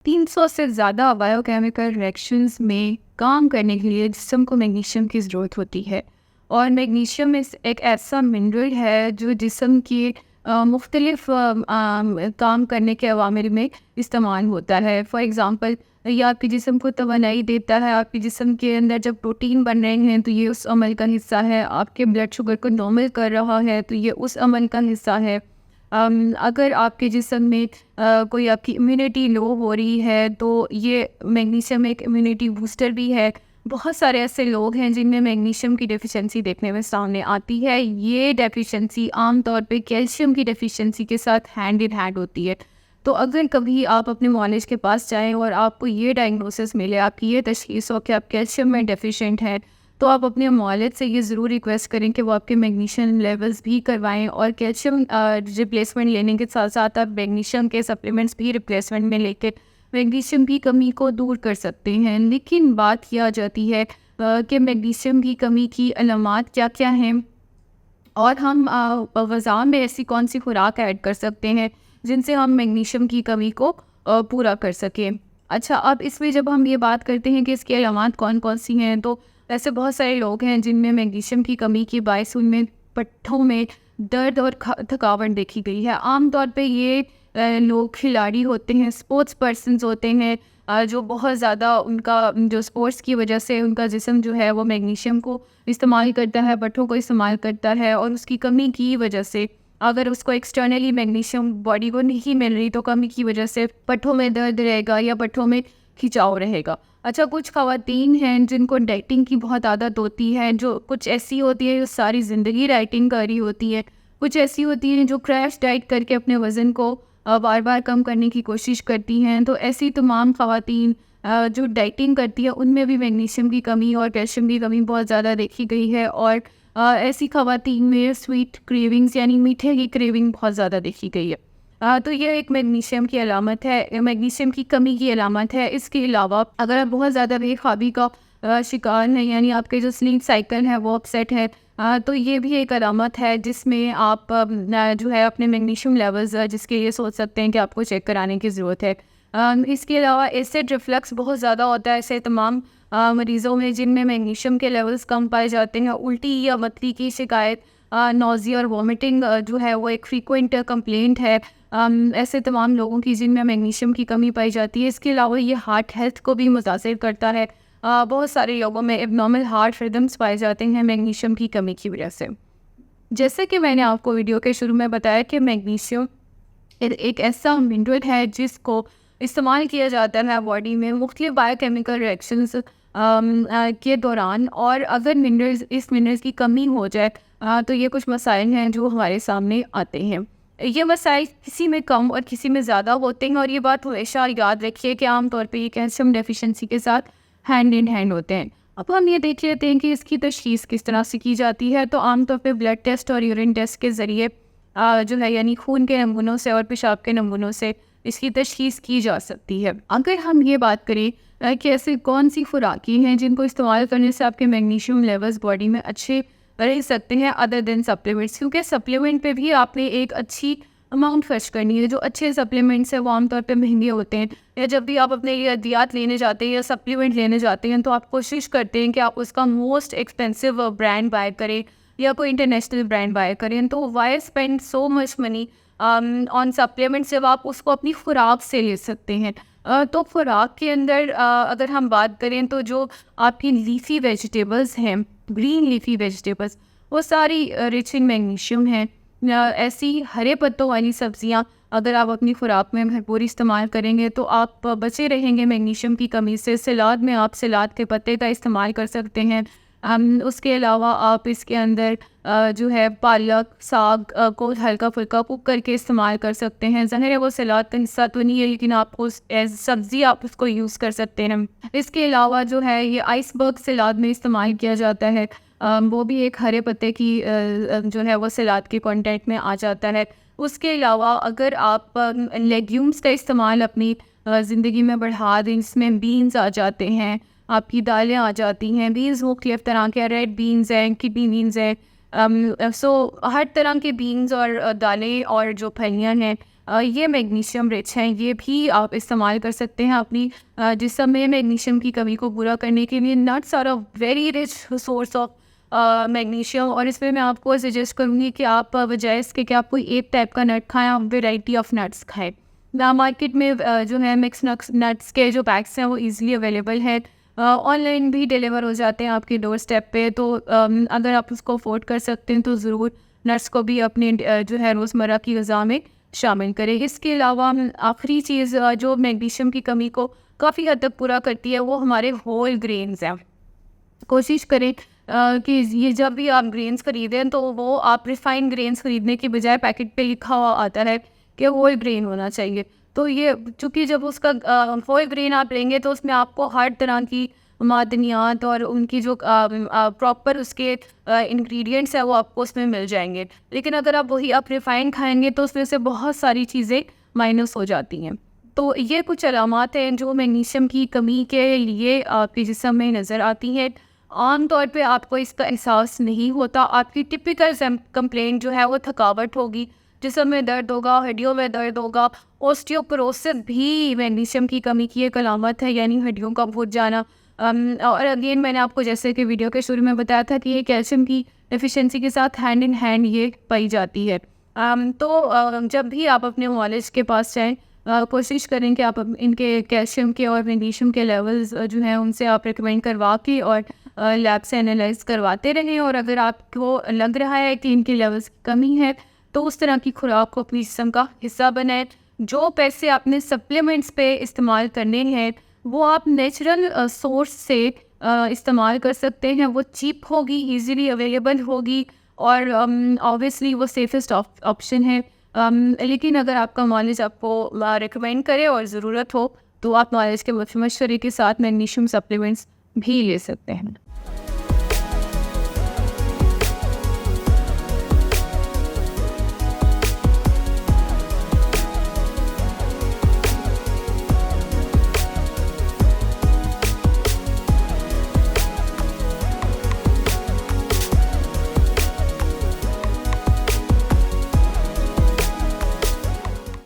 300 से ज़्यादा biochemical reactions में काम करने के लिए जिस्म को मैग्नीशियम की ज़रूरत होती है। और मैग्नीशियम एक ऐसा मिनरल है जो जिस्म की मुख्तलिफ काम करने के अवामिल में इस्तेमाल होता है। फॉर एग्ज़ाम्पल, ये आपके जिस्म को तवानाई देता है। आपके जिस्म के अंदर जब प्रोटीन बन रहे हैं तो ये उस अमल का हिस्सा है। आपके ब्लड शुगर को नॉर्मल कर रहा है तो ये उस अमल का हिस्सा है। अगर आपके जिस्म में कोई आपकी इम्यूनिटी लो हो रही है तो ये मैग्नीशियम एक इम्यूनिटी बूस्टर भी है। बहुत सारे ऐसे लोग हैं जिनमें मैग्नीशियम की डेफिशिएंसी देखने में सामने आती है। ये डेफिशिएंसी आम तौर पे कैल्शियम की डेफिशिएंसी के साथ हैंड इन हैंड होती है। तो अगर कभी आप अपने मुआलिज के पास जाएँ और आपको ये डायग्नोसिस मिले, आपकी ये तशख़ीस हो कि आप कैल्शियम में डेफिशिएंट हैं, तो आप अपने मुआलिज से ये ज़रूर रिक्वेस्ट करें कि वो आपके मैग्नीशियम लेवल्स भी करवाएं। और कैल्शियम रिप्लेसमेंट लेने के साथ साथ आप मैग्नीशियम के सप्लीमेंट्स भी रिप्लेसमेंट में लेकर मैग्नीशियम की कमी को दूर कर सकते हैं। लेकिन बात यह आ जाती है कि मैग्नीशियम की कमी की अलामात क्या क्या हैं, और हम ग़िज़ा में ऐसी कौन सी खुराक ऐड कर सकते हैं जिनसे हम मैग्नीशियम की कमी को पूरा कर सकें। अच्छा, अब इसमें जब हम ये बात करते हैं कि इसकी अलामात कौन कौन सी हैं, तो ऐसे बहुत सारे लोग हैं जिनमें मैग्नीशियम की कमी के बायस उनमें पट्ठों में दर्द और थकावट देखी गई है। आम तौर पे ये लोग खिलाड़ी होते हैं, स्पोर्ट्स पर्सन्स होते हैं, जो बहुत ज़्यादा उनका जो स्पोर्ट्स की वजह से उनका जिस्म जो है वो मैग्नीशियम को इस्तेमाल करता है, पट्ठों को इस्तेमाल करता है। और उसकी कमी की वजह से अगर उसको एक्सटर्नली मैग्नीशियम बॉडी को नहीं मिल रही तो कमी की वजह से पट्ठों में दर्द रहेगा या पट्ठों में खिंचाव रहेगा। अच्छा, कुछ ख़वातीन हैं जिनको डाइटिंग की बहुत आदत होती है, जो कुछ ऐसी होती है जो सारी ज़िंदगी डाइटिंग कर रही होती है, कुछ ऐसी होती हैं जो क्रैश डाइट करके अपने वज़न को बार बार कम करने की कोशिश करती हैं। तो ऐसी तमाम ख़वातीन जो डाइटिंग करती है उनमें भी मैग्नीशियम की कमी और कैल्शियम की कमी बहुत ज़्यादा देखी गई है। और ऐसी ख़वातीन में स्वीट क्रेविंग्स यानी मीठे की क्रेविंग बहुत ज़्यादा देखी गई है। तो ये एक मैग्नीशियम की अलामत है, मैग्नीशियम की कमी की अलामत है। इसके अलावा अगर आप बहुत ज़्यादा बेख्वाबी का शिकार हैं, यानी आपके जो स्लीप साइकिल है वो अपसेट है, तो ये भी एक अलामत है जिसमें आप जो है अपने मैग्नीशियम लेवल्स जिसके लिए सोच सकते हैं कि आपको चेक कराने की ज़रूरत है। इसके अलावा एसिड रिफ्लक्स बहुत ज़्यादा होता है ऐसे तमाम मरीज़ों में जिनमें मैग्नीशियम के लेवल्स कम पाए जाते हैं। उल्टी या मतली की शिकायत, नोज़िया और वॉमिटिंग जो है वो एक फ्रीक्वेंट कंप्लेंट है ऐसे तमाम लोगों की जिनमें मैग्नीशियम की कमी पाई जाती है। इसके अलावा ये हार्ट हेल्थ को भी मुतासिर करता है। बहुत सारे लोगों में एबनॉर्मल हार्ट रिदम्स पाए जाते हैं मैग्नीशियम की कमी की वजह से। जैसे कि मैंने आपको वीडियो के शुरू में बताया कि मैग्नीशियम एक ऐसा मिनरल है जिसको इस्तेमाल किया जाता है बॉडी में मुख्तलिफ बायोकेमिकल रिएक्शंस के दौरान। और अगर इस मिनरल्स की कमी हो जाए तो ये कुछ मसाइल हैं जो हमारे सामने आते हैं। ये मसाइल किसी में कम और किसी में ज़्यादा होते हैं, और ये बात हमेशा याद रखिए कि आमतौर पे ये कैल्शियम डेफिशिएंसी के साथ हैंड इन हैंड होते हैं। अब हम ये देख लेते हैं कि इसकी तशख़ीस किस तरह से की जाती है। तो आमतौर पे ब्लड टेस्ट और यूरिन टेस्ट के ज़रिए जो है यानी खून के नमूनों से और पेशाब के नमूनों से इसकी तशख़ीस की जा सकती है। अगर हम ये बात करें कि ऐसे कौन सी खुराकी हैं जिनको इस्तेमाल करने से आपके मैग्नीशियम लेवल्स बॉडी में अच्छे रह सकते हैं अदर देन सप्लीमेंट्स, क्योंकि सप्लीमेंट पे भी आपने एक अच्छी अमाउंट खर्च करनी है। जो अच्छे सप्लीमेंट्स हैं वो आमतौर पे महंगे होते हैं, या जब भी आप अपने लिए अद्वियात लेने जाते हैं या सप्लीमेंट लेने जाते हैं तो आप कोशिश करते हैं कि आप उसका मोस्ट एक्सपेंसिव ब्रांड बाय करें या कोई इंटरनेशनल ब्रांड बाय करें। तो why spend so much money on supplements जब आप उसको अपनी खुराक से ले सकते हैं। तो खुराक के अंदर अगर हम बात करें तो जो आपकी लीफी वेजिटेबल्स हैं, ग्रीन लीफी वेजिटेबल्स, वो सारी रिच इन मैग्नीशियम हैं। ऐसी हरे पत्तों वाली सब्जियां अगर आप अपनी खुराक में भरपूर इस्तेमाल करेंगे तो आप बचे रहेंगे मैग्नीशियम की कमी से। सलाद में आप सलाद के पत्ते का इस्तेमाल कर सकते हैं। उसके अलावा आप इसके अंदर जो है पालक साग को हल्का फुल्का कुक करके इस्तेमाल कर सकते हैं। ज़ाहिर है वो सलाद का हिस्सा तो नहीं है, लेकिन आपको एज सब्ज़ी आप उसको यूज़ कर सकते हैं। इसके अलावा जो है ये आइसबर्ग सलाद में इस्तेमाल किया जाता है। वो भी एक हरे पत्ते की जो है वो सलाद के कंटेंट में आ जाता है। उसके अलावा अगर आप लेग्यूम्स का इस्तेमाल अपनी ज़िंदगी में बढ़ा दें, इसमें बीन्स आ जाते हैं, आपकी दालें आ जाती हैं। बीन्स मुख्तलिफ़ तरह के, रेड बीन्स हैं, किडनी बीन्स हैं, सो हर तरह के बीन्स और दालें और जो फलियाँ हैं ये मैग्नीशियम रिच हैं, ये भी आप इस्तेमाल कर सकते हैं अपनी जिस्म में मैग्नीशियम की कमी को पूरा करने के लिए। Nuts are a very rich source of magnesium, और इसमें मैं आपको सजेस्ट करूँगी कि आप बजाय इसके कि आप कोई एक टाइप का नट खाएं, आप वेराइटी ऑफ नट्स खाएं। ना मार्केट में जो है मिक्स नट्स के जो पैक्स हैं वो इजीली अवेलेबल है, ऑनलाइन भी डिलीवर हो जाते हैं आपके डोर स्टेप पे। तो अगर आप उसको अफोर्ड कर सकते हैं तो ज़रूर नट्स को भी अपने जो है रोज़मर्रा की ग़िज़ा में शामिल करें। इसके अलावा आखिरी चीज़ जो मैग्नीशियम की कमी को काफ़ी हद तक पूरा करती है वो हमारे होल ग्रेन्स हैं। कोशिश करें कि ये जब भी आप ग्रेन्स ख़रीदें तो वो आप रिफ़ाइंड ग्रेन्स ख़रीदने की बजाय पैकेट पे लिखा हुआ आता है कि होल ग्रेन होना चाहिए। तो ये चूँकि जब उसका होल ग्रेन आप लेंगे तो उसमें आपको हर तरह की मादनियात और उनकी जो प्रॉपर उसके इंग्रेडिएंट्स हैं वो आपको उसमें मिल जाएंगे। लेकिन अगर आप वही आप रिफ़ाइंड खाएंगे तो उसमें से बहुत सारी चीज़ें माइनस हो जाती हैं। तो ये कुछ अलामात हैं जो मैग्नीशियम की कमी के लिए आपके जिस्म में नज़र आती हैं। आम तौर पे आपको इसका एहसास नहीं होता। आपकी टिपिकल कंप्लेंट जो है वो थकावट होगी, जिस्म में दर्द होगा, हड्डियों में दर्द होगा। ऑस्टियोपोरोसिस भी मैग्नीशियम की कमी की एक अलामत है, यानी हड्डियों का फूट जाना। और अगेन मैंने आपको जैसे कि वीडियो के शुरू में बताया था कि ये कैल्शियम की डेफिशिएंसी के साथ हैंड इन हैंड ये पाई जाती है। जब भी आप अपने मुआलिज के पास जाएँ, कोशिश करें कि आप इनके कैल्शियम के और मैग्नीशियम के लेवल्स जो हैं उनसे आप रिकमेंड करवा के और लैब से एनालाइज करवाते रहें। और अगर आपको लग रहा है कि इनके लेवल्स की कमी है तो उस तरह की खुराक को अपनी जिस्म का हिस्सा बनाएं। जो पैसे आपने सप्लीमेंट्स पे इस्तेमाल करने हैं वो आप नेचुरल सोर्स से इस्तेमाल कर सकते हैं। वो चीप होगी, इजीली अवेलेबल होगी और ऑब्वियसली वो सेफेस्ट ऑप्शन है। लेकिन अगर आपका मालिज आपको रिकमेंड करे और ज़रूरत हो तो आप मालिज के मशवरे के साथ मैग्नीशियम सप्लीमेंट्स भी ले सकते हैं।